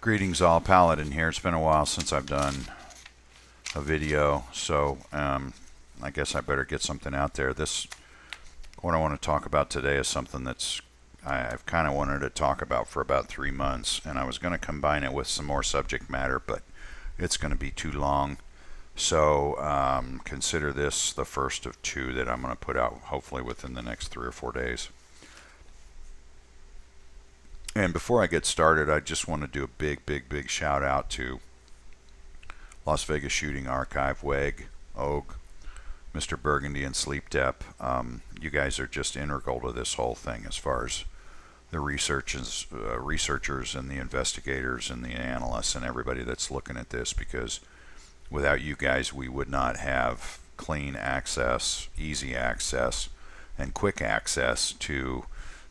Greetings all, Paladin here. It's been a while since I've done a video, so I guess I better get something out there. What I want to talk about today is something I've kind of wanted to talk about for about 3 months, and I was going to combine it with some more subject matter, but it's going to be too long. So consider this the first of two that I'm going to put out hopefully within the next 3 or 4 days. And before I get started, I just want to do a big shout out to Las Vegas Shooting Archive, WEG, OG, Mr. Burgundy, and Sleep Dep. You guys are just integral to this whole thing as far as the researchers and the investigators and the analysts and everybody that's looking at this, because without you guys we would not have clean access, easy access, and quick access to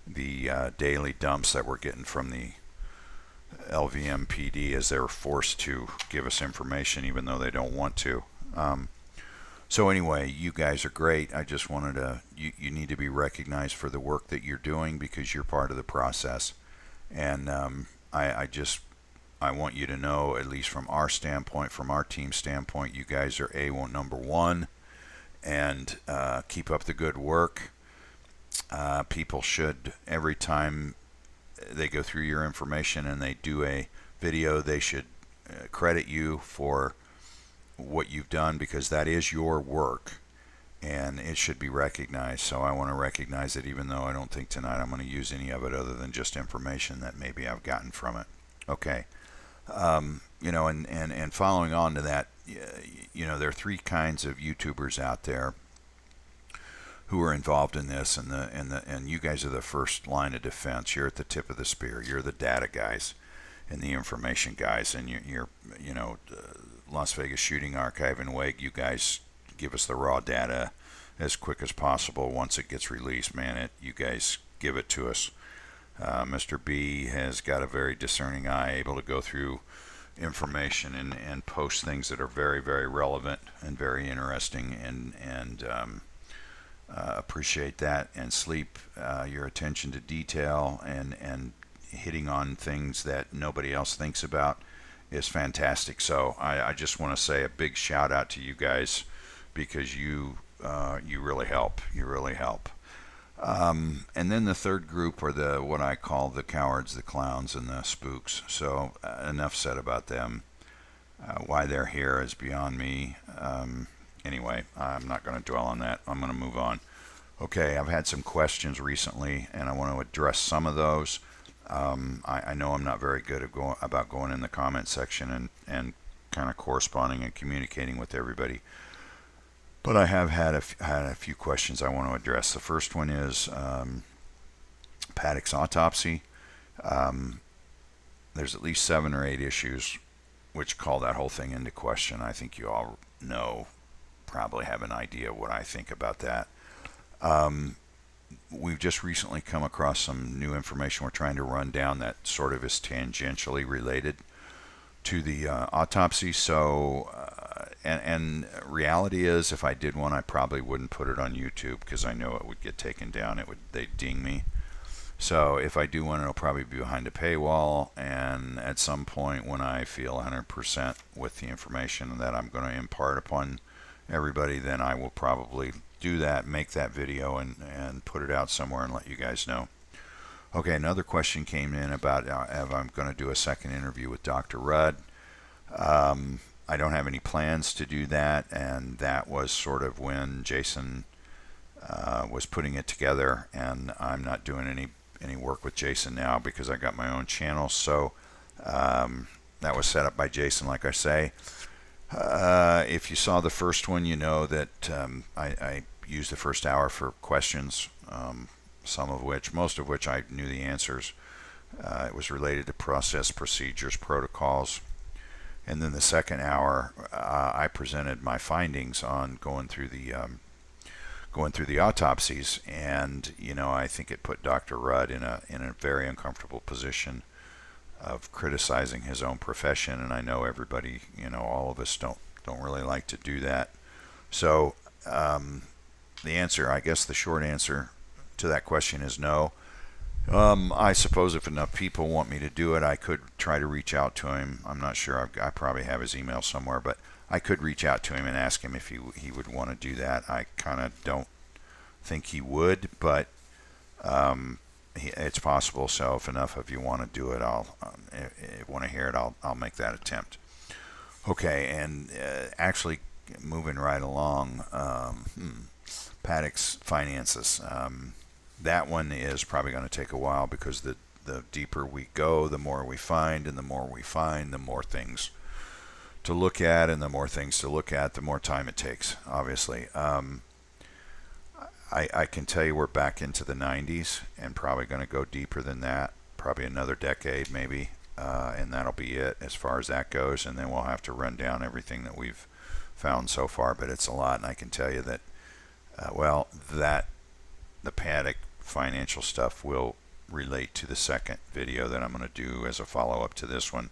the daily dumps that we're getting from the LVMPD, as they're forced to give us information even though they don't want to. So anyway, you guys are great. I just wanted to, you need to be recognized for the work that you're doing, because you're part of the process. And I want you to know, at least from our standpoint, from our team standpoint, you guys are A1 number one, and keep up the good work. People should, every time they go through your information and they do a video, they should credit you for what you've done, because that is your work and it should be recognized. So I want to recognize it, even though I don't think tonight I'm going to use any of it other than just information that maybe I've gotten from it. Okay. And following on to that, there are three kinds of YouTubers out there who are involved in this, and you guys are the first line of defense. You're at the tip of the spear. You're the data guys and the information guys, and you're Las Vegas Shooting Archive and WEG. You guys give us the raw data as quick as possible. Once it gets released, man, you guys give it to us. Mr. B has got a very discerning eye, able to go through information and post things that are very relevant and very interesting, and appreciate that. And Sleep, your attention to detail and hitting on things that nobody else thinks about is fantastic. So I just want to say a big shout out to you guys, because you really help. You really help. And then the third group are what I call the cowards, the clowns, and the spooks. So enough said about them. Why they're here is beyond me. Anyway, I'm not going to dwell on that. I'm going to move on. Okay, I've had some questions recently, and I want to address some of those. I know I'm not very good at going in the comment section and kind of corresponding and communicating with everybody, but I have had a few questions I want to address. The first one is Paddock's autopsy. There's at least 7 or 8 issues which call that whole thing into question. I think you all probably have an idea what I think about that. We've just recently come across some new information we're trying to run down that sort of is tangentially related to the autopsy. So, and reality is, if I did one, I probably wouldn't put it on YouTube, because I know it would get taken down. They'd ding me. So if I do one, it'll probably be behind a paywall, and at some point when I feel 100% with the information that I'm going to impart upon everybody, then I will probably do that, make that video, and put it out somewhere and let you guys know. Okay, another question came in about if I'm going to do a second interview with Dr. Rudd. I don't have any plans to do that, and that was sort of when Jason was putting it together, and I'm not doing any work with Jason now because I got my own channel. So that was set up by Jason, like I say. If you saw the first one, you know that I used the first hour for questions, most of which I knew the answers. It was related to process, procedures, protocols. And then the second hour, I presented my findings on going through the autopsies, and I think it put Dr. Rudd in a very uncomfortable position of criticizing his own profession, and I know everybody, all of us don't really like to do that. So the answer, I guess the short answer to that question is no. I suppose if enough people want me to do it, I could try to reach out to him. I'm not sure. I probably have his email somewhere, but I could reach out to him and ask him if he would want to do that. I kind of don't think he would, but it's possible. So if enough of you want to do it, I'll want to hear it. I'll make that attempt. Okay, and actually moving right along, Paddock's finances. That one is probably going to take a while because the deeper we go, the more we find, and the more we find, the more things to look at, and the more things to look at, the more time it takes, obviously. I can tell you we're back into the 90s and probably going to go deeper than that, probably another decade maybe, and that'll be it as far as that goes, and then we'll have to run down everything that we've found so far, but it's a lot, and I can tell you that, that the Paddock financial stuff will relate to the second video that I'm going to do as a follow-up to this one.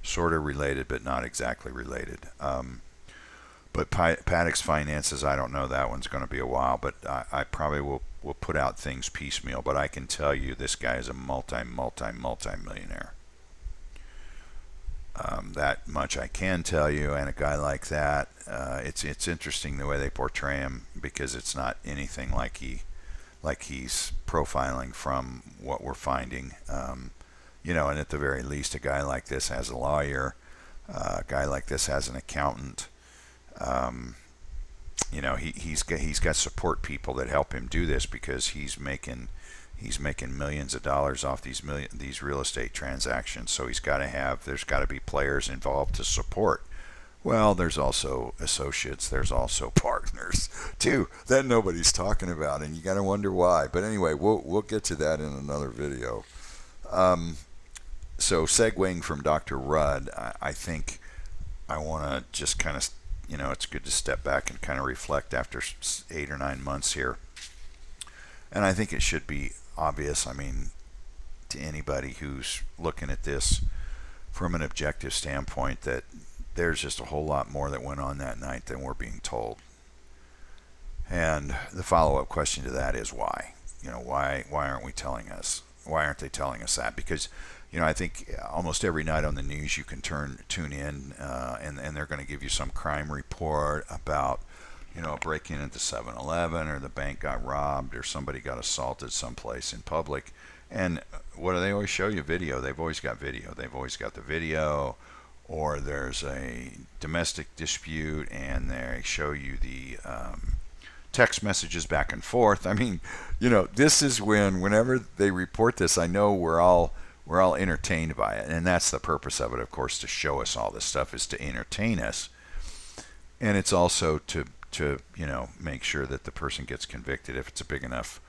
Sort of related, but not exactly related. But Paddock's finances, I don't know. That one's going to be a while, but I probably will put out things piecemeal. But I can tell you this guy is a multi-millionaire. That much I can tell you. And a guy like that, it's interesting the way they portray him because it's not anything like he's profiling from what we're finding. And at the very least, a guy like this has a lawyer. A guy like this has an accountant. He's got support people that help him do this because he's making millions of dollars off these real estate transactions. So there's got to be players involved to support. Well, there's also associates, there's also partners too that nobody's talking about, and you got to wonder why. But anyway, we'll get to that in another video. So segueing from Dr. Rudd, I think I want to just kind of, it's good to step back and kind of reflect after 8 or 9 months here. And I think it should be obvious, to anybody who's looking at this from an objective standpoint, that there's just a whole lot more that went on that night than we're being told. And the follow-up question to that is why? Why aren't we telling us? Why aren't they telling us that? Because I think almost every night on the news you can tune in, and they're going to give you some crime report about, breaking into 7-Eleven, or the bank got robbed, or somebody got assaulted someplace in public. And what do they always show you? Video. They've always got video. They've always got the video, or there's a domestic dispute, and they show you the text messages back and forth. This is whenever they report this, I know we're all entertained by it, and that's the purpose of it, of course, to show us all this stuff is to entertain us, and it's also to make sure that the person gets convicted. If it's a big enough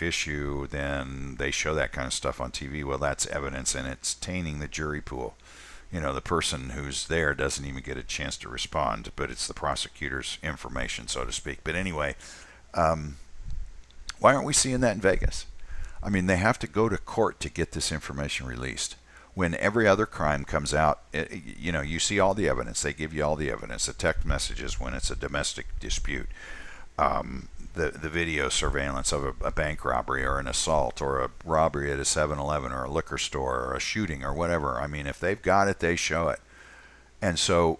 issue, then they show that kind of stuff on TV. Well, that's evidence, and it's tainting the jury pool. The person who's there doesn't even get a chance to respond, but it's the prosecutor's information, so to speak. But anyway, why aren't we seeing that in Vegas? They have to go to court to get this information released. When every other crime comes out, you see all the evidence. They give you all the evidence. The text messages when it's a domestic dispute. The video surveillance of a bank robbery or an assault or a robbery at a 7-Eleven or a liquor store or a shooting or whatever. If they've got it, they show it. And so,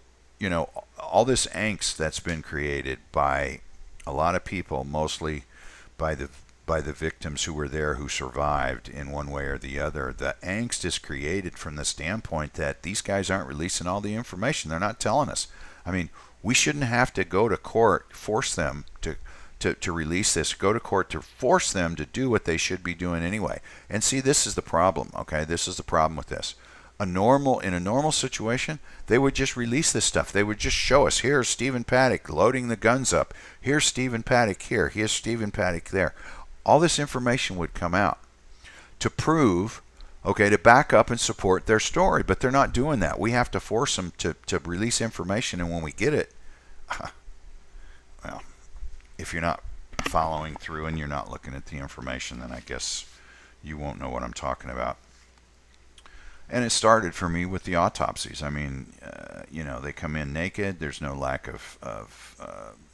all this angst that's been created by a lot of people, mostly by the victims who were there, who survived in one way or the other, the angst is created from the standpoint that these guys aren't releasing all the information. They're not telling us. We shouldn't have to go to court, force them to release this, go to court to force them to do what they should be doing anyway. And see, this is the problem, okay? This is the problem with this. In a normal situation, they would just release this stuff. They would just show us, here's Stephen Paddock loading the guns up. Here's Stephen Paddock here. Here's Stephen Paddock there. All this information would come out to prove, to back up and support their story. But they're not doing that. We have to force them to release information, and when we get it, well, if you're not following through and you're not looking at the information, then I guess you won't know what I'm talking about. And it started for me with the autopsies. They come in naked. There's no lack of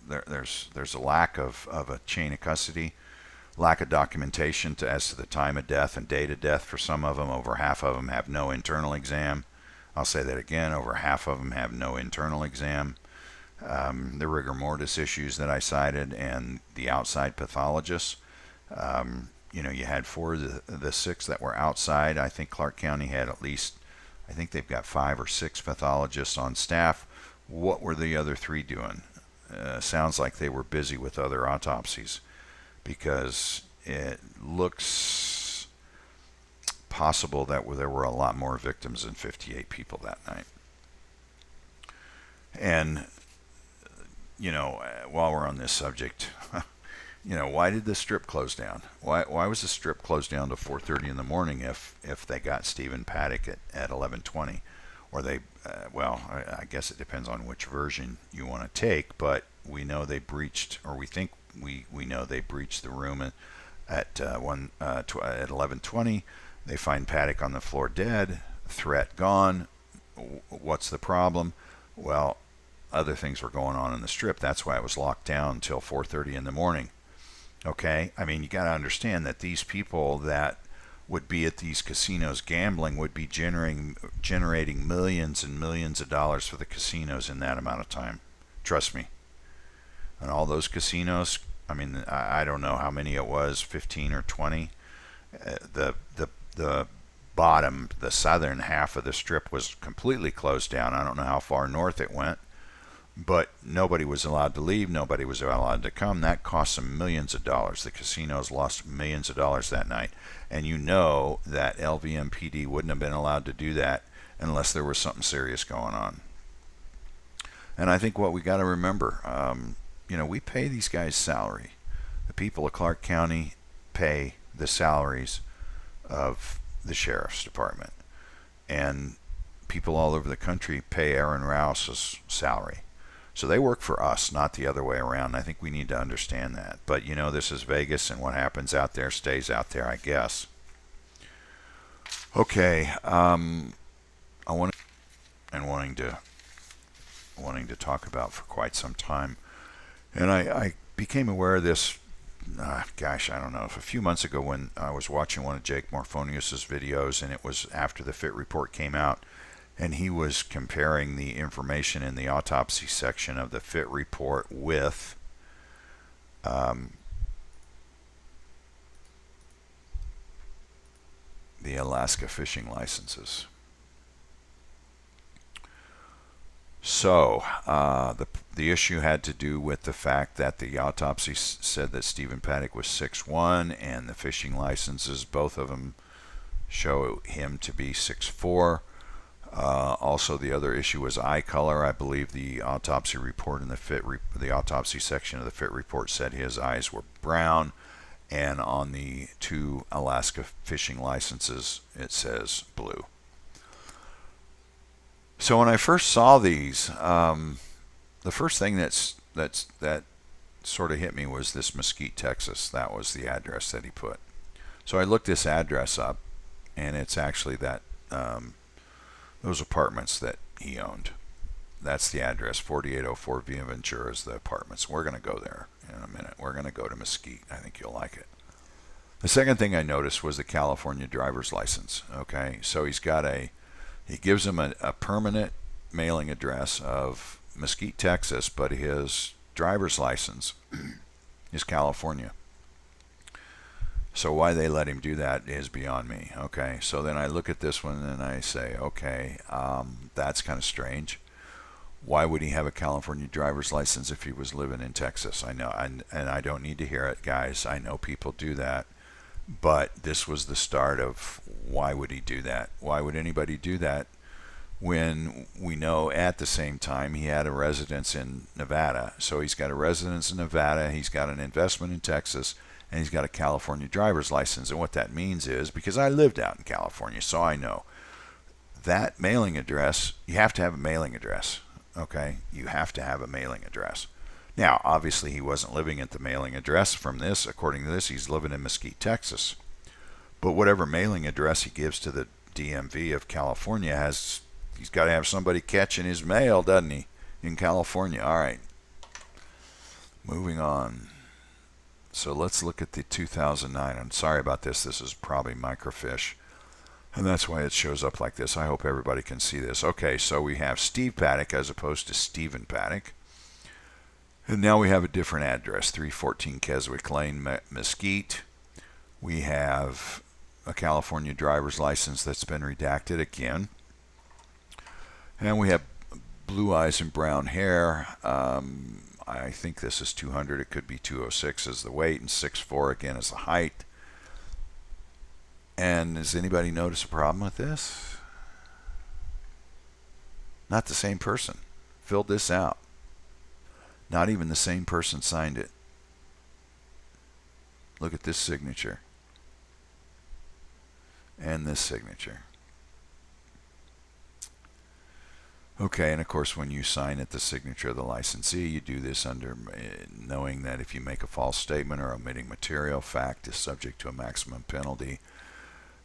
there's a lack of a chain of custody. Lack of documentation as to the time of death and date of death for some of them. Over half of them have no internal exam. I'll say that again, over half of them have no internal exam. The rigor mortis issues that I cited and the outside pathologists. You had 4 of the 6 that were outside. I think Clark County had at least, I think they've got 5 or 6 pathologists on staff. What were the other 3 doing? Sounds like they were busy with other autopsies, because it looks possible that there were a lot more victims than 58 people that night. And, while we're on this subject, why did the strip close down? Why was the strip closed down to 4:30 in the morning if they got Stephen Paddock at 11:20? Or they, I guess it depends on which version you want to take, but we know they breached, or we think we know they breached the room at 11:20. They find Paddock on the floor dead, threat gone. What's the problem? Well, other things were going on in the strip. That's why it was locked down until 4:30 in the morning. Okay? I mean, you got to understand that these people that would be at these casinos gambling would be generating millions and millions of dollars for the casinos in that amount of time. Trust me. And all those casinos, I mean, I don't know how many it was, 15 or 20. The bottom, the southern half of the strip was completely closed down. I don't know how far north it went, but nobody was allowed to leave. Nobody was allowed to come. That cost them millions of dollars. The casinos lost millions of dollars that night. And you know that LVMPD wouldn't have been allowed to do that unless there was something serious going on. And I think what we got to remember, we pay these guys salary. The people of Clark County pay the salaries of the sheriff's department. And people all over the country pay Aaron Rouse's salary. So they work for us, not the other way around. I think we need to understand that. But this is Vegas, and what happens out there stays out there, I guess. Okay, wanting to talk about for quite some time, and I became aware of this. I don't know, a few months ago when I was watching one of Jake Morphonius's videos, and it was after the FIT report came out. And he was comparing the information in the autopsy section of the FIT report with the Alaska fishing licenses. So the issue had to do with the fact that the autopsy said that Stephen Paddock was 6'1", and the fishing licenses, both of them, show him to be 6'4". Also, the other issue was eye color. I believe the autopsy report in the autopsy section of the FIT report said his eyes were brown, and on the 2 Alaska fishing licenses it says blue. So when I first saw these, the first thing that sort of hit me was this Mesquite, Texas. That was the address that he put. So I looked this address up, and it's actually that. Those apartments that he owned. That's the address, 4804 Via Ventura is the apartments. We're going to go there in a minute. We're going to go to Mesquite. I think you'll like it. The second thing I noticed was the California driver's license. Okay, so he gives him a permanent mailing address of Mesquite, Texas, but his driver's license is California. So why they let him do that is beyond me. Okay, so then I look at this one and I say, okay, that's kind of strange. Why would he have a California driver's license if he was living in Texas? I know, and I don't need to hear it, guys. I know people do that. But this was the start of why would he do that? Why would anybody do that when we know at the same time he had a residence in Nevada? So he's got a residence in Nevada, he's got an investment in Texas, and he's got a California driver's license. And what that means is, because I lived out in California, so I know, that mailing address, you have to have a mailing address. Okay? You have to have a mailing address. Now, obviously, he wasn't living at the mailing address from this. According to this, he's living in Mesquite, Texas. But whatever mailing address he gives to the DMV of California he's got to have somebody catching his mail, doesn't he, in California? All right. Moving on. So let's look at the 2009. I'm sorry about this. This is probably microfiche, and that's why it shows up like this. I hope everybody can see this. Okay, so we have Steve Paddock as opposed to Stephen Paddock. And now we have a different address, 314 Keswick Lane, Mesquite. We have a California driver's license that's been redacted again. And we have blue eyes and brown hair. I think this is 200. It could be 206 as the weight, and 6'4" again as the height. And does anybody notice a problem with this? Not the same person filled this out. Not even the same person signed it. Look at this signature. And this signature. Okay, and of course when you sign it, the signature of the licensee, you do this under knowing that if you make a false statement or omitting material, fact is subject to a maximum penalty.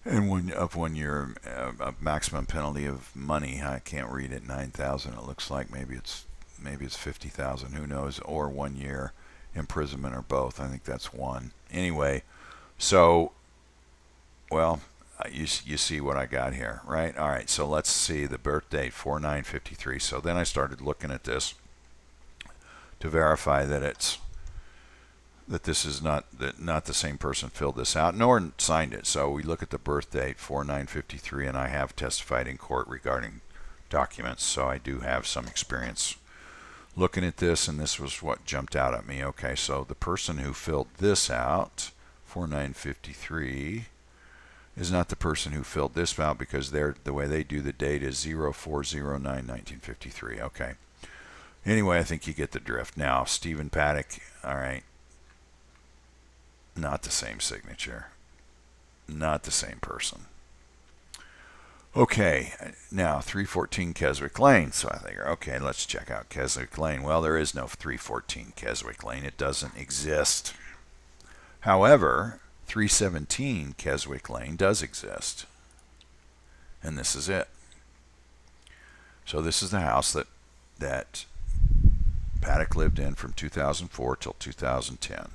And one year, a maximum penalty of money. I can't read it. 9,000. It looks like maybe it's 50,000. Who knows? Or 1 year imprisonment, or both. I think that's one. Anyway, so well, you see what I got here, right? All right. So let's see the birth date, 4/9/53. So then I started looking at this to verify that this is not the same person filled this out nor signed it. So we look at the birth date, 4/9/53, and I have testified in court regarding documents, so I do have some experience looking at this, and this was what jumped out at me. Okay, so the person who filled this out, 4/9/53, is not the person who filled this out, because the way they do the date is 04/09/1953. Okay. Anyway, I think you get the drift. Now, Stephen Paddock, all right. Not the same signature. Not the same person. Okay, now 314 Keswick Lane. So I think, okay, let's check out Keswick Lane. Well, there is no 314 Keswick Lane. It doesn't exist. However, 317 Keswick Lane does exist. And this is it. So this is the house that Paddock lived in from 2004 till 2010.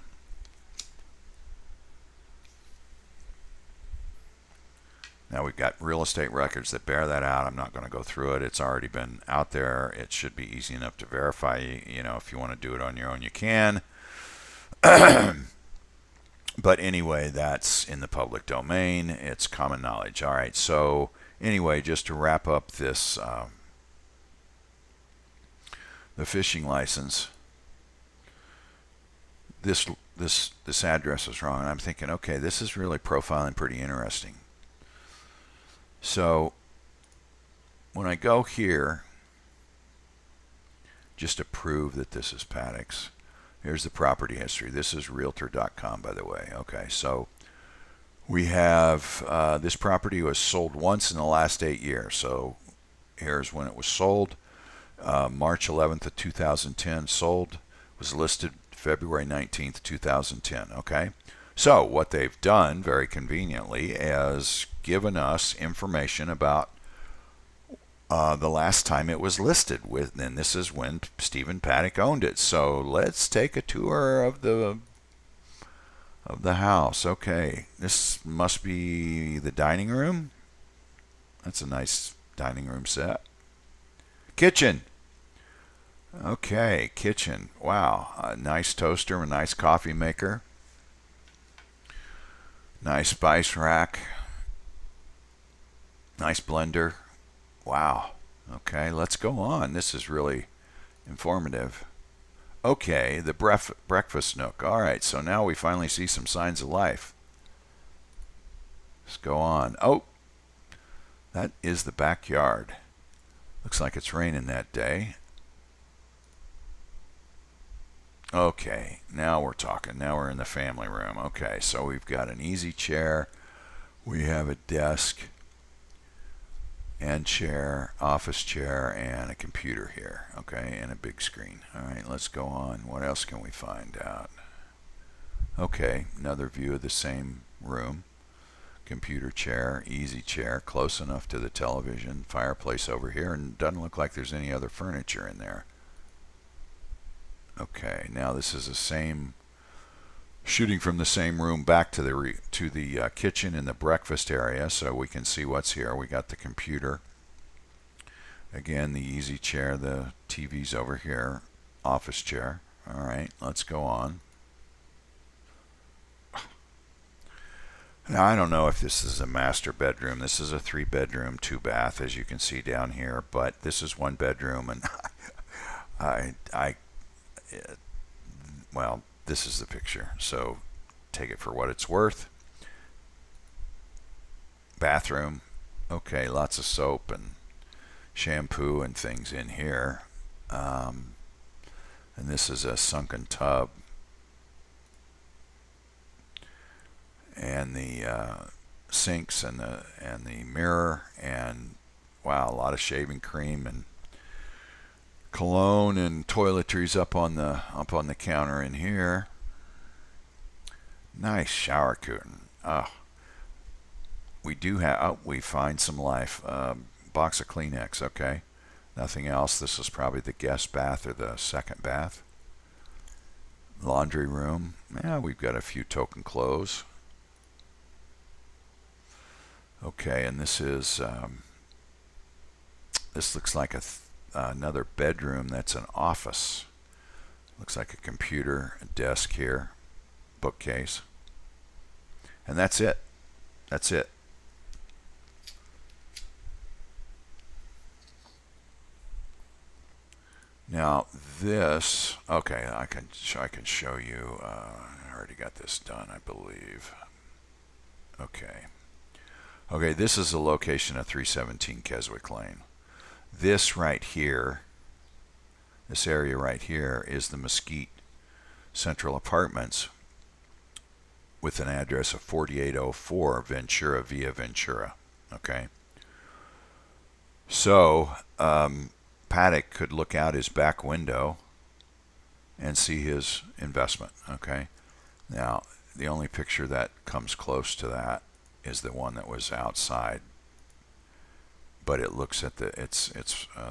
Now we've got real estate records that bear that out. I'm not going to go through it. It's already been out there. It should be easy enough to verify. You know, if you want to do it on your own, you can. But anyway, that's in the public domain. It's common knowledge. All right. So anyway, just to wrap up this, the fishing license. This address is wrong, and I'm thinking, okay, this is really profiling pretty interesting. So when I go here, just to prove that this is Paddock's, here's the property history. This is Realtor.com, by the way. Okay, so we have this property was sold once in the last 8 years. So here's when it was sold. March 11th of 2010 sold. Was listed February 19th, 2010. Okay. So what they've done very conveniently is given us information about the last time it was listed with, and this is when Stephen Paddock owned it. So let's take a tour of the house. Okay, this must be the dining room. That's a nice dining room set. Kitchen. Okay, kitchen. Wow, a nice toaster, a nice coffee maker. Nice spice rack. Nice blender. Wow. Okay, let's go on. This is really informative. Okay, the breakfast nook. All right, so now we finally see some signs of life. Let's go on. Oh, that is the backyard. Looks like it's raining that day. Okay, now we're talking. Now we're in the family room. Okay, so we've got an easy chair. We have a desk and chair, office chair, and a computer here. Okay, and a big screen. All right, let's go on. What else can we find out? Okay, another view of the same room. Computer chair, easy chair, close enough to the television, fireplace over here, and doesn't look like there's any other furniture in there. Okay, now this is the same shooting from the same room back to the kitchen and the breakfast area, so we can see what's here. We got the computer, again the easy chair, the TV's over here, office chair. All right, let's go on. Now, I don't know if this is a master bedroom. This is a 3-bedroom, 2-bath, as you can see down here, but this is 1 bedroom, and well, this is the picture, so take it for what it's worth. Bathroom, okay, lots of soap and shampoo and things in here. And this is a sunken tub. And the sinks and the mirror, and wow, a lot of shaving cream and cologne and toiletries up on the counter in here. Nice shower curtain. Oh, we do have. Oh, we find some life. Box of Kleenex. Okay, nothing else. This is probably the guest bath or the second bath. Laundry room. Yeah, we've got a few token clothes. Okay, and this is this looks like another bedroom. That's an office. Looks like a computer, a desk here, bookcase, and that's it. That's it. Now this, okay, I can show you. I already got this done, I believe. Okay. Okay, this is the location of 317 Keswick Lane. This right here, this area right here, is the Mesquite Central Apartments with an address of 4804 Ventura Via Ventura. Okay. So, Paddock could look out his back window and see his investment. Okay. Now, the only picture that comes close to that is the one that was outside, but it looks at the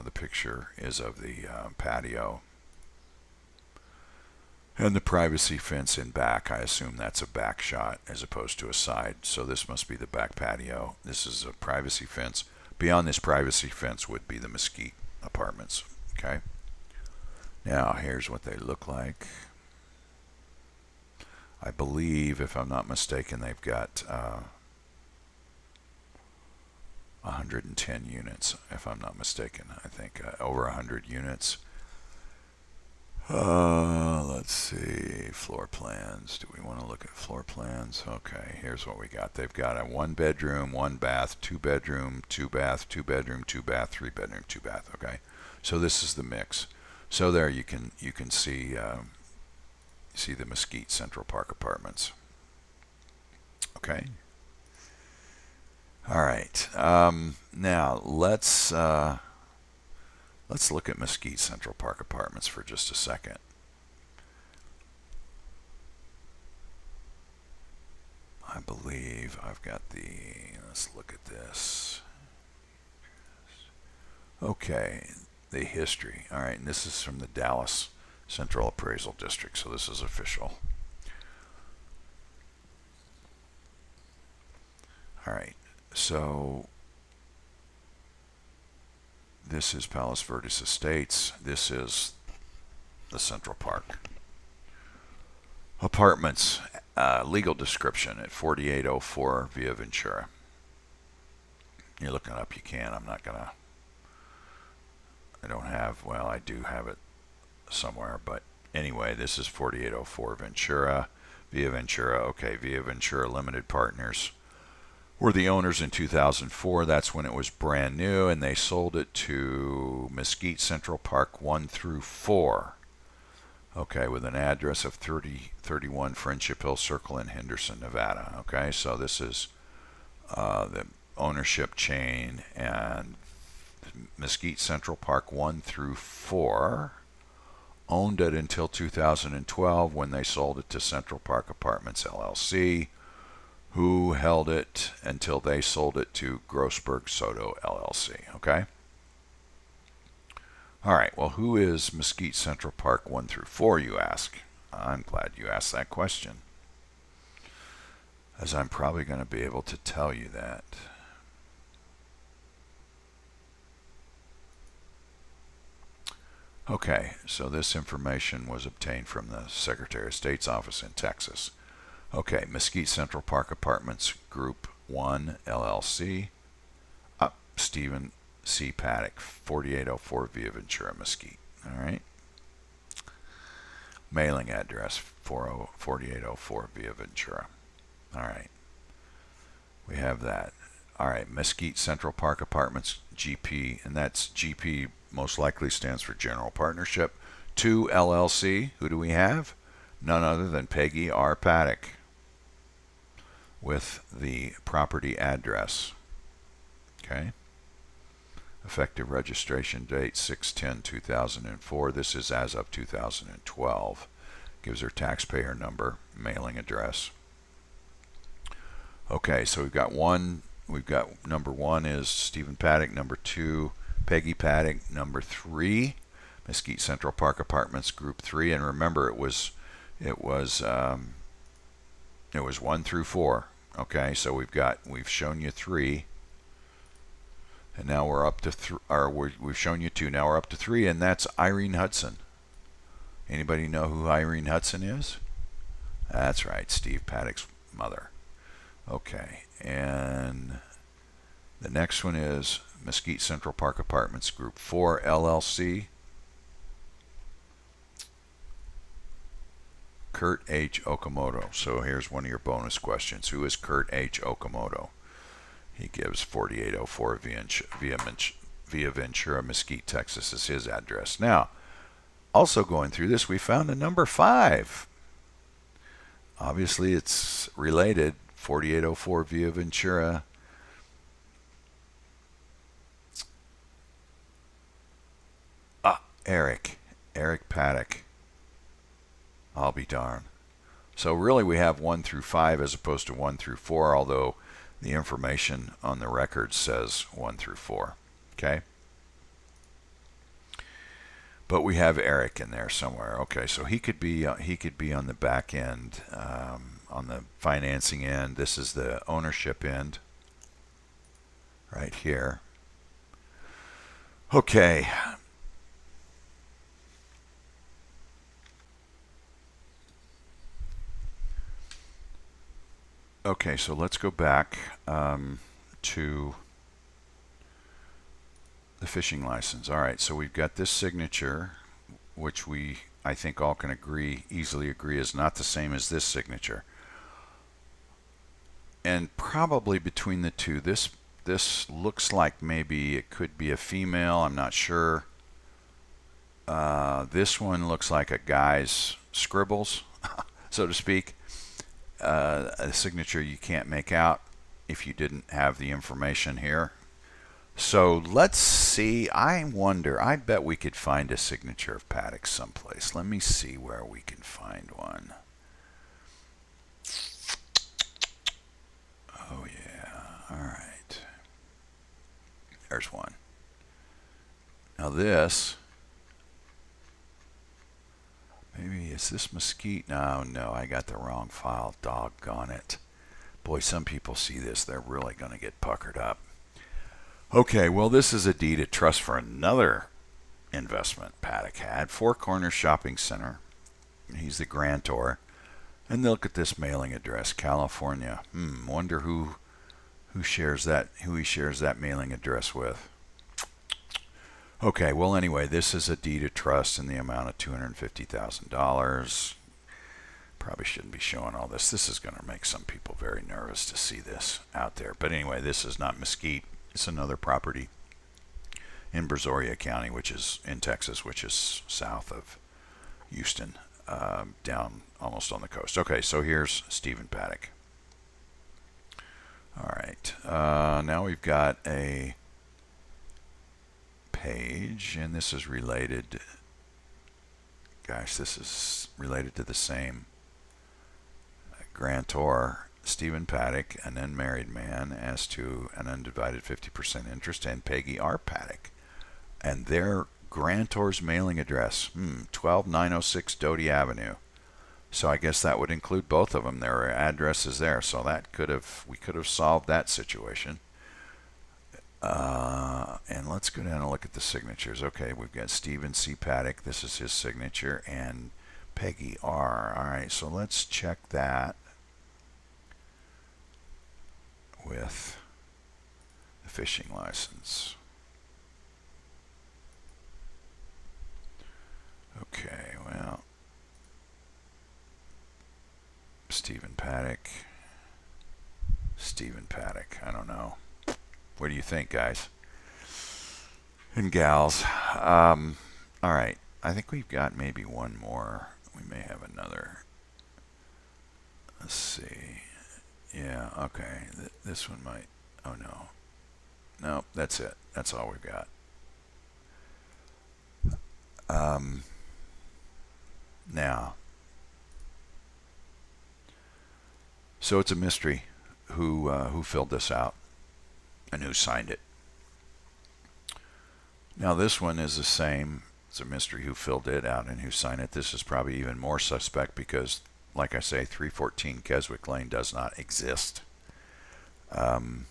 the picture is of the patio and the privacy fence in back. I assume that's a back shot as opposed to a side, so this must be the back patio. This is a privacy fence. Beyond this privacy fence would be the Mesquite Apartments. Okay, now here's what they look like. I believe, if I'm not mistaken, they've got 110 units, if I'm not mistaken. I think over 100 units. Let's see, floor plans. Do we want to look at floor plans? Okay, here's what we got. They've got a 1 bedroom, 1 bath, 2 bedroom, 2 bath, 2 bedroom, 2 bath, 3 bedroom, 2 bath. Okay, so this is the mix. So there you can see the Mesquite Central Park Apartments. Okay. All right. Now let's look at Mesquite Central Park Apartments for just a second. I believe I've got let's look at this. Okay, the history. All right, and this is from the Dallas Central Appraisal District, so this is official. All right, so this is Palos Verdes Estates. This is the Central Park Apartments. Legal description at 4804 Via Ventura. You're looking up, you can. I'm not gonna. I don't have. Well, I do have it somewhere, but anyway, this is 4804 Ventura, Via Ventura. Okay, Via Ventura Limited Partners were the owners in 2004. That's when it was brand new, and they sold it to Mesquite Central Park 1 through 4. Okay, with an address of 3031 Friendship Hill Circle in Henderson, Nevada. Okay, so this is the ownership chain, and Mesquite Central Park 1 through 4 owned it until 2012 when they sold it to Central Park Apartments LLC, who held it until they sold it to Grossberg Soto LLC. Okay? All right, well, who is Mesquite Central Park 1 through 4, you ask? I'm glad you asked that question. as I'm probably going to be able to tell you that. Okay, so this information was obtained from the Secretary of State's office in Texas. Okay, Mesquite Central Park Apartments Group 1 LLC. Stephen C. Paddock, 4804 Via Ventura, Mesquite. All right. Mailing address 4804 Via Ventura. All right. We have that. All right. Mesquite Central Park Apartments GP, and that's GP most likely stands for General Partnership. 2 LLC. Who do we have? None other than Peggy R. Paddock with the property address. Okay. Effective registration date 6/10/2004. This is as of 2012. Gives her taxpayer number, mailing address. Okay, so we've got number 1 is Stephen Paddock, number 2 Peggy Paddock, number 3 Mesquite Central Park Apartments Group 3, and remember it was 1 through 4. Okay, so we've shown you 3. And now we're up to we've shown you 2. Now we're up to 3, and that's Irene Hudson. Anybody know who Irene Hudson is? That's right, Steve Paddock's mother. Okay, and the next one is Mesquite Central Park Apartments Group 4 LLC. Kurt H. Okamoto. So here's one of your bonus questions. Who is Kurt H. Okamoto? He gives 4804 Via Ventura, Mesquite, Texas is his address. Now, also going through this, we found a number 5. Obviously, it's related. 4804 Via Ventura. Eric Paddock. I'll be darned. So really we have 1 through 5 as opposed to 1 through 4, although the information on the record says 1 through 4. Okay? But we have Eric in there somewhere. Okay, so he could be on the back end, on the financing end. This is the ownership end right here. Okay. Okay, so let's go back to the fishing license. All right, so we've got this signature, which I think all can easily agree is not the same as this signature. And probably between the two, this looks like maybe it could be a female. I'm not sure. This one looks like a guy's scribbles, so to speak. A signature you can't make out if you didn't have the information here. So let's see. I bet we could find a signature of Paddock someplace. Let me see where we can find one. Oh yeah, all right. There's one. Now this, maybe is this Mesquite? No, I got the wrong file. Doggone it. Boy, some people see this, they're really going to get puckered up. Okay, well, this is a deed of trust for another investment Paddock had. Four Corners Shopping Center. He's the grantor. And look at this mailing address, California. Wonder who he shares that mailing address with. Okay, well, anyway, this is a deed of trust in the amount of $250,000. Probably shouldn't be showing all this. This is going to make some people very nervous to see this out there. But anyway, this is not Mesquite. It's another property in Brazoria County, which is in Texas, which is south of Houston, down almost on the coast. Okay, so here's Stephen Paddock. All right, now we've got a page, and this is related. Gosh, this is related to the same grantor, Stephen Paddock, an unmarried man, as to an undivided 50% interest, and Peggy R. Paddock, and their grantor's mailing address, 12906 Doty Avenue, So I guess that would include both of them. There are addresses there, so we could have solved that situation. And let's go down and look at the signatures. Okay, we've got Stephen C. Paddock. This is his signature, and Peggy R. All right, so let's check that with the fishing license. Okay, well, Stephen Paddock. I don't know. What do you think, guys and gals? All right, I think we've got maybe one more. We may have another. Let's see. Yeah, okay. This one might. Oh no. No, that's it. That's all we've got. Now, so it's a mystery who filled this out and who signed it. Now this one is the same. It's a mystery who filled it out and who signed it. This is probably even more suspect because, like I say, 314 Keswick Lane does not exist. And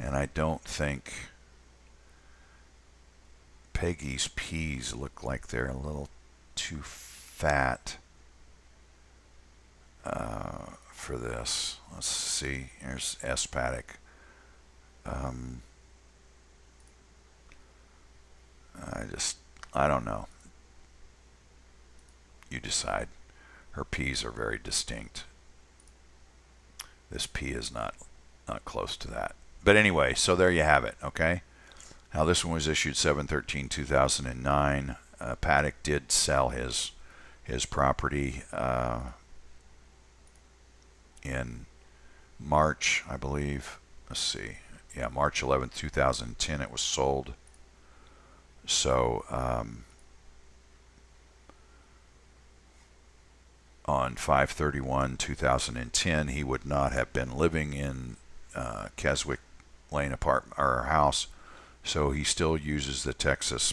I don't think Peggy's peas look like they're a little too fat for this. Let's see. Here's S. Paddock. I don't know. You decide. Her P's are very distinct. This P is not close to that. But anyway, so there you have it, okay? Now this one was issued 7/13/2009. Paddock did sell his property in March, I believe. Let's see. Yeah, March 11th, 2010 it was sold. So on 5/31/2010 he would not have been living in Keswick Lane apartment or house, so he still uses the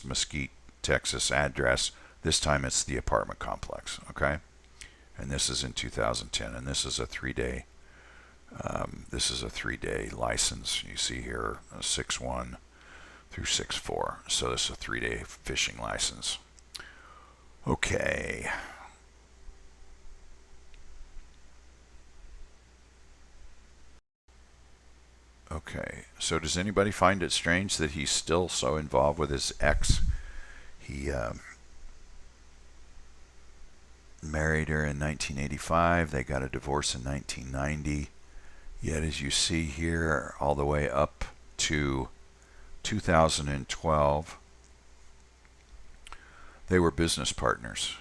Mesquite, Texas address. This time it's the apartment complex, okay? And this is in 2010, and this is a 3-day license. You see here 6/1 through 6/4. So this is a 3-day fishing license. Okay. Okay, so does anybody find it strange that he's still so involved with his ex? He married her in 1985. They got a divorce in 1990. Yet, as you see here, all the way up to 2012, they were business partners.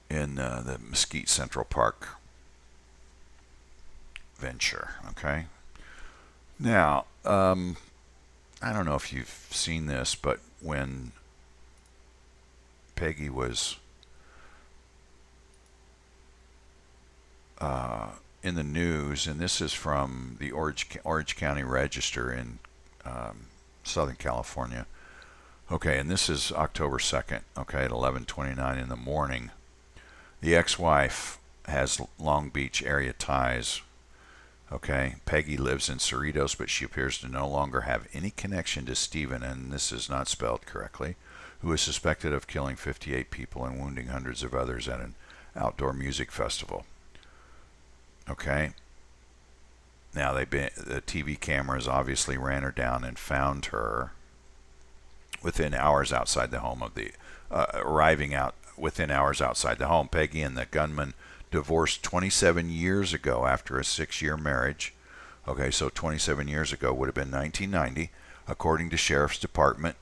In the Mesquite Central Park venture, okay? Now, I don't know if you've seen this, but when Peggy was in the news, and this is from the Orange County Register in Southern California. Okay, and this is October 2nd, okay, at 11:29 in the morning. The ex-wife has Long Beach area ties. Okay, Peggy lives in Cerritos, but she appears to no longer have any connection to Stephen, and this is not spelled correctly, who is suspected of killing 58 people and wounding hundreds of others at an outdoor music festival. Okay. Now the TV cameras obviously ran her down and found her within hours outside the home of the arriving out within hours outside the home. Peggy and the gunman divorced 27 years ago after a 6-year marriage. Okay, so 27 years ago would have been 1990, according to Sheriff's Department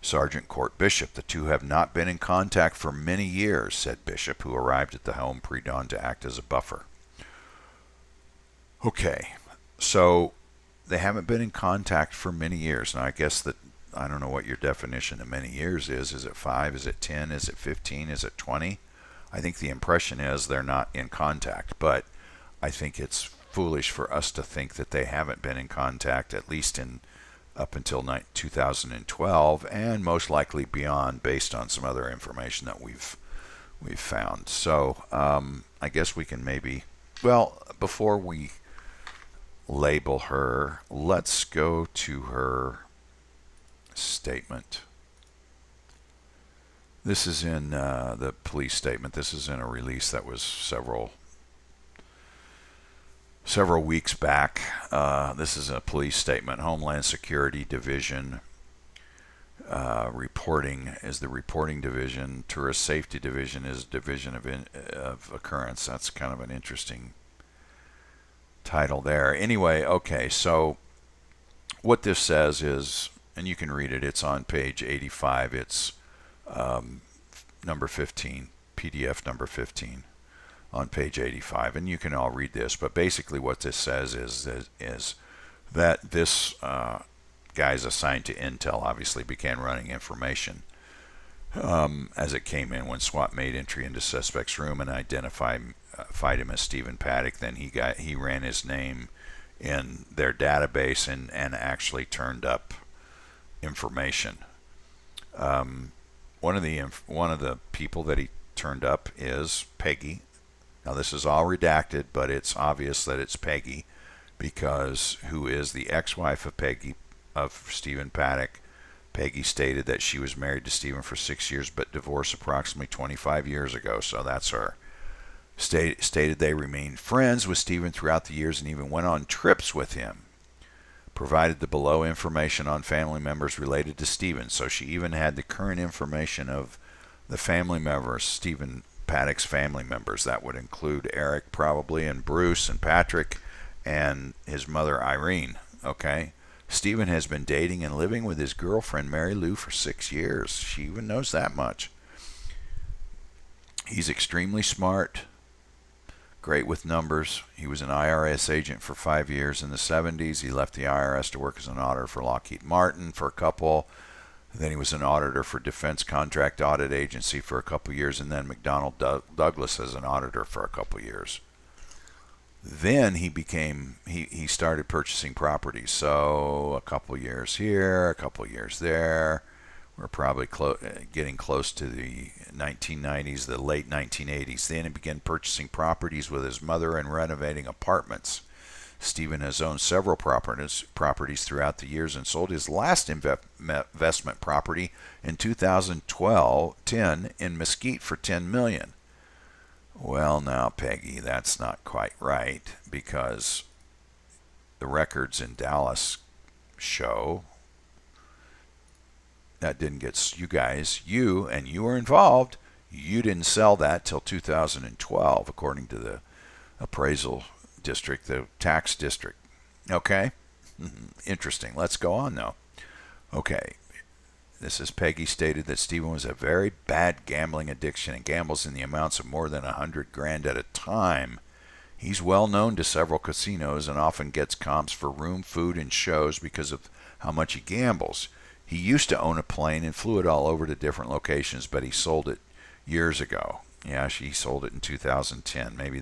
Sergeant Court Bishop. The two have not been in contact for many years, said Bishop, who arrived at the home pre-dawn to act as a buffer. Okay, so they haven't been in contact for many years. Now, I guess that I don't know what your definition of many years is. Is it 5? Is it 10? Is it 15? Is it 20? I think the impression is they're not in contact, but I think it's foolish for us to think that they haven't been in contact, at least in up until 2012, and most likely beyond, based on some other information that we've found. So I guess we can maybe, well, before we label her, let's go to her statement. This is in the police statement. This is in a release that was several weeks back. This is a police statement. Homeland Security Division reporting is the reporting division. Tourist Safety Division is division of occurrence. That's kind of an interesting title there. Anyway, okay, so what this says is, and you can read it, it's on page 85. It's number 15, PDF number 15 on page 85, and you can all read this, but basically what this says is that this guys assigned to Intel obviously began running information as it came in when SWAT made entry into suspect's room and identified him as Stephen Paddock. Then he ran his name in their database and actually turned up information. One of the people that he turned up is Peggy. Now this is all redacted, but it's obvious that it's Peggy, because who is the ex-wife of Stephen Paddock. Peggy stated that she was married to Stephen for 6 years, but divorced approximately 25 years ago. So that's her. Stated they remained friends with Stephen throughout the years and even went on trips with him. Provided the below information on family members related to Stephen. So she even had the current information of the family members, Stephen Paddock's family members. That would include Eric probably, and Bruce and Patrick and his mother Irene. Okay. Stephen has been dating and living with his girlfriend Mary Lou for 6 years. She even knows that much. He's extremely smart, great with numbers. He was an IRS agent for 5 years in the 70s. He left the IRS to work as an auditor for Lockheed Martin for a couple. Then he was an auditor for Defense Contract Audit Agency for a couple years, and then McDonnell Douglas as an auditor for a couple years. Then he started purchasing properties. So a couple years here, a couple years there. We're probably getting close to the 1990s, the late 1980s. Then he began purchasing properties with his mother and renovating apartments. Stephen has owned several properties throughout the years and sold his last investment property in 2010 in Mesquite for $10 million. Well, now, Peggy, that's not quite right, because the records in Dallas show that didn't get you were involved. You didn't sell that till 2012, according to the appraisal district, the tax district. Okay? Interesting. Let's go on, though. Okay. This is Peggy stated that Stephen was a very bad gambling addiction and gambles in the amounts of more than $100,000 at a time. He's well known to several casinos and often gets comps for room, food, and shows because of how much he gambles. He used to own a plane and flew it all over to different locations, but he sold it years ago. Yeah, she sold it in 2010. Maybe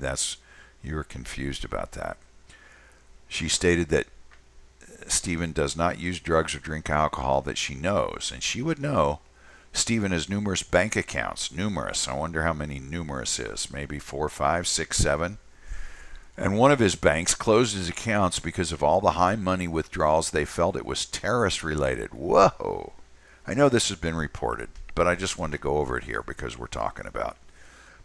you were confused about that. She stated that Stephen does not use drugs or drink alcohol that she knows, and she would know. Stephen has numerous bank accounts. Numerous. I wonder how many numerous is. Maybe 4, 5, 6, 7. And one of his banks closed his accounts because of all the high money withdrawals. They felt it was terrorist related. Whoa. I know this has been reported, but I just wanted to go over it here because we're talking about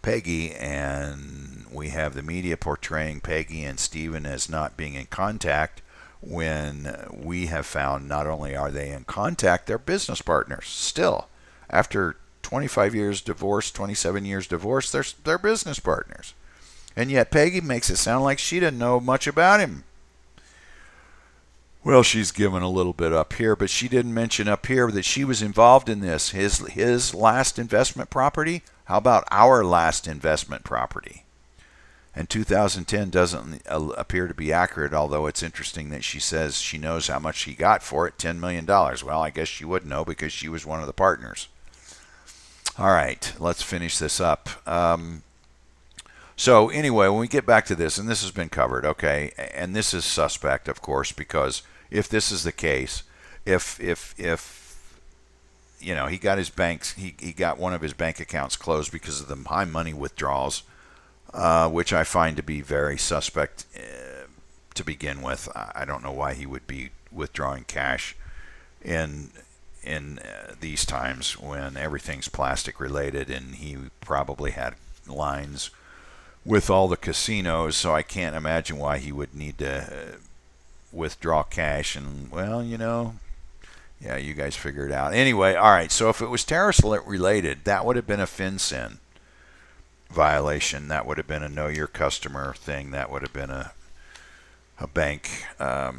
Peggy, and we have the media portraying Peggy and Stephen as not being in contact, when we have found not only are they in contact, they're business partners still. After 25 years divorce, 27 years divorce, they're business partners. And yet Peggy makes it sound like she didn't know much about him. Well, she's given a little bit up here, but she didn't mention up here that she was involved in this. His last investment property? How about our last investment property? And 2010 doesn't appear to be accurate, although it's interesting that she says she knows how much she got for it, $10 million. Well, I guess she would know because she was one of the partners. All right, let's finish this up. So anyway, when we get back to this, and this has been covered, okay, and this is suspect, of course, because if this is the case, if he got his banks, he got one of his bank accounts closed because of the high money withdrawals, which I find to be very suspect to begin with. I don't know why he would be withdrawing cash in these times when everything's plastic related, and he probably had lines with all the casinos, so I can't imagine why he would need to withdraw cash. And well, yeah, you guys figure it out. Anyway, all right, so if it was terrorist related, that would have been a FinCEN violation. That would have been a know your customer thing. That would have been a bank that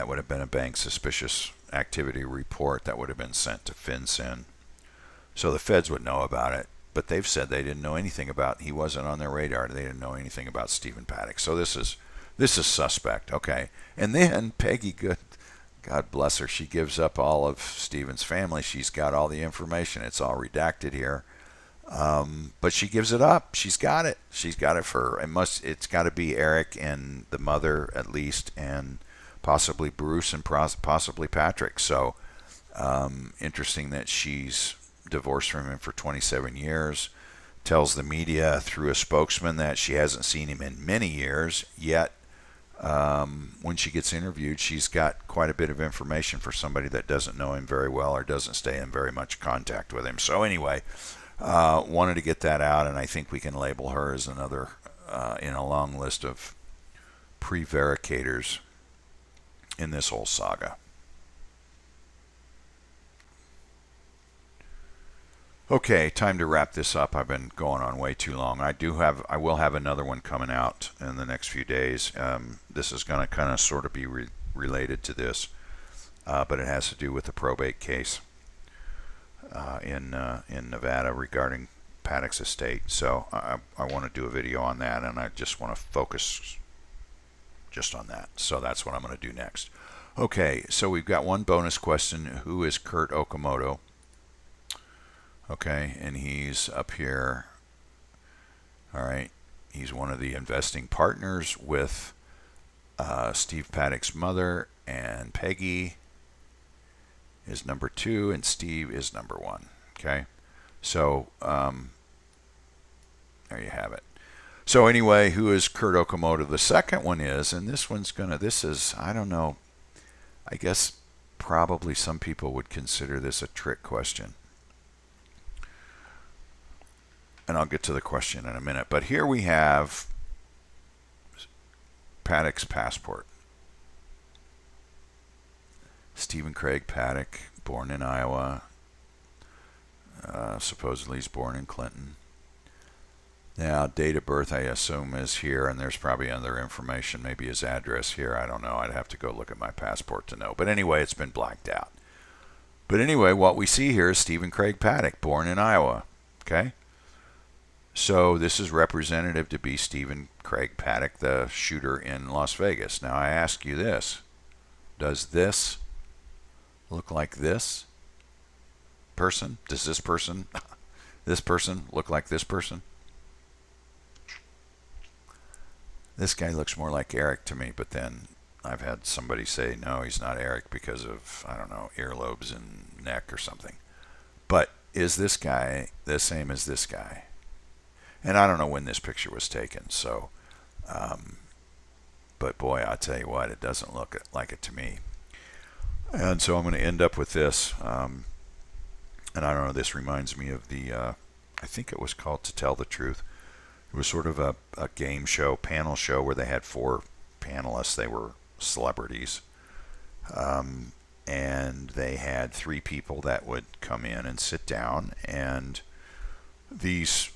would have been a bank suspicious activity report that would have been sent to FinCEN. So the feds would know about it, but they've said they didn't know anything about, he wasn't on their radar. They didn't know anything about Stephen Paddock. So this is suspect. Okay. And then Peggy Good, God bless her, she gives up all of Stephen's family. She's got all the information. It's all redacted here. But she gives it up. She's got it. She's got it for, it's got to be Eric and the mother at least, and possibly Bruce and possibly Patrick. So interesting that she's divorced from him for 27 years. Tells the media through a spokesman that she hasn't seen him in many years, yet when she gets interviewed, she's got quite a bit of information for somebody that doesn't know him very well or doesn't stay in very much contact with him. So anyway, wanted to get that out, and I think we can label her as another in a long list of prevaricators in this whole saga. Okay, time to wrap this up. I've been going on way too long. I will have another one coming out in the next few days. This is going to kind of sort of be related to this, but it has to do with the probate case in Nevada regarding Paddock's estate. So I want to do a video on that, and I just want to focus just on that. So that's what I'm going to do next. Okay, so we've got one bonus question. Who is Kurt Okamoto? Okay, and he's up here. All right, he's one of the investing partners with Steve Paddock's mother, and Peggy is number 2, and Steve is number 1. Okay, so there you have it. So anyway, who is Kurt Okamoto? The second one is, and this is, I don't know, I guess probably some people would consider this a trick question. And I'll get to the question in a minute. But here we have Paddock's passport. Stephen Craig Paddock, born in Iowa. Supposedly he's born in Clinton. Now, date of birth, I assume, is here, and there's probably other information, maybe his address here. I don't know. I'd have to go look at my passport to know. But anyway, it's been blacked out. But anyway, what we see here is Stephen Craig Paddock, born in Iowa. Okay? So this is representative to be Stephen Craig Paddock, the shooter in Las Vegas. Now, I ask you this. Does this look like this person? Does this person look like this person? This guy looks more like Eric to me, but then I've had somebody say, no, he's not Eric because of, I don't know, earlobes and neck or something. But is this guy the same as this guy? And I don't know when this picture was taken, so, but boy, I'll tell you what, it doesn't look like it to me. And so I'm going to end up with this, and I don't know, this reminds me of the, I think it was called To Tell the Truth. It was sort of a game show, panel show, where they had 4 panelists. They were celebrities. And they had 3 people that would come in and sit down. And these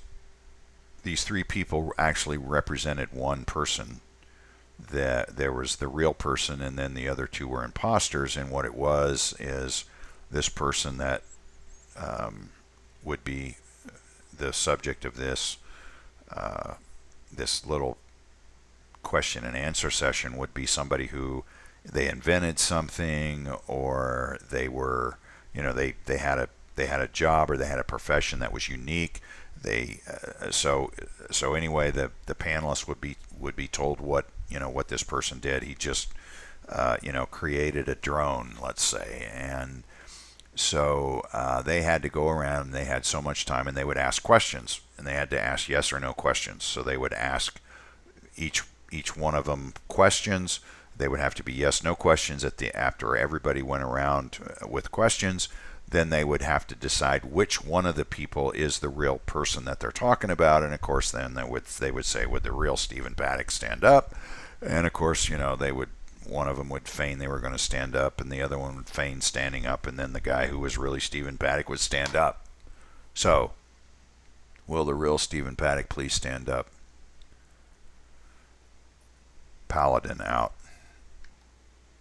3 people actually represented one person. There was the real person, and then the other 2 were imposters. And what it was is this person that would be the subject of this little question and answer session would be somebody who they invented something, or they were, they had a job, or they had a profession that was unique. So anyway, the panelists would be told what this person did. He just created a drone, let's say, and so they had to go around and they had so much time and they would ask questions and they had to ask yes or no questions. So they would ask each each one of them questions. They would have to be yes no questions after everybody went around with questions. Then they would have to decide which one of the people is the real person that they're talking about. And of course, then they would say, would the real Stephen Paddock stand up? And of course, they would one of them would feign they were going to stand up, and the other one would feign standing up, and then the guy who was really Stephen Paddock would stand up. So, will the real Stephen Paddock please stand up? Paladin out.